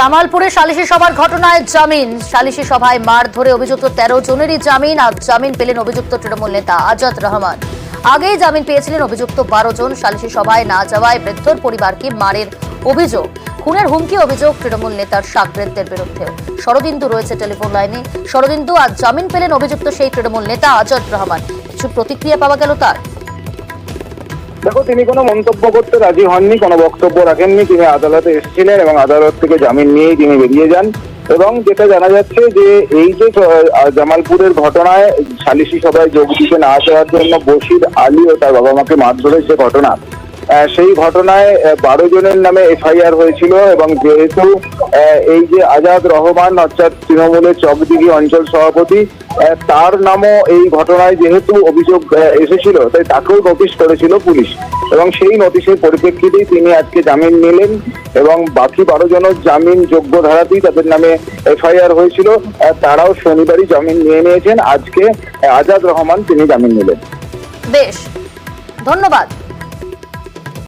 জামালপুরে সালিশি সভার ঘটনায় জামিন। সালিশি সভায় মার ধরে অভিযুক্ত 13 জনেরই জামিন। আজ জামিন পেলেন অভিযুক্ত তৃণমূল নেতা আজাদ রহমান। আগেই জামিন পেয়েছিলেন অভিযুক্ত 12 জন। সালিশি সভায় না যাওয়ায় বৃদ্ধর পরিবারকে মারের অভিযোগ, খুনের হুমকি অভিযোগ তৃণমূল নেতার সাকরেদদের বিরুদ্ধেও। শরদিন্দু রয়েছে টেলিফোন লাইনে। শরদিন্দু, আজ জামিন পেলেন অভিযুক্ত সেই তৃণমূল নেতা আজাদ রহমান, কিছু প্রতিক্রিয়া পাওয়া গেল তার? দেখো, তিনি কোনো মন্তব্য করতে রাজি হননি, কোনো বক্তব্য রাখেননি। তিনি আদালতে এসেছিলেন এবং আদালত থেকে জামিন নিয়েই তিনি বেরিয়ে যান। এবং যেটা জানা যাচ্ছে যে এই যে জামালপুরের ঘটনায় সালিশি সভায় যোগ দিতে না যাওয়ার জন্য বশির আলী ও তার বাবা মাকে মারধরের যে ঘটনা, সেই ঘটনায় 12 জনের নামে এফআইআর হয়েছিল। এবং যেহেতু এই যে আজাদ রহমান অর্থাৎ তৃণমূলের চকদিঘি অঞ্চল সভাপতি, তার নামও এই ঘটনায় যেহেতু অভিযোগ এসেছিল, তাই তাকেও নোটিশ করেছিল পুলিশ। এবং সেই নোটিশের পরিপ্রেক্ষিতেই তিনি আজকে জামিন নিলেন। এবং বাকি 12 জনের জামিন যোগ্য ধারাতেই তাদের নামে এফআইআর হয়েছিল, তারাও শনিবারই জামিন নিয়ে নিয়েছেন। আজকে আজাদ রহমান তিনি জামিন নিলেন। বেশ, ধন্যবাদ।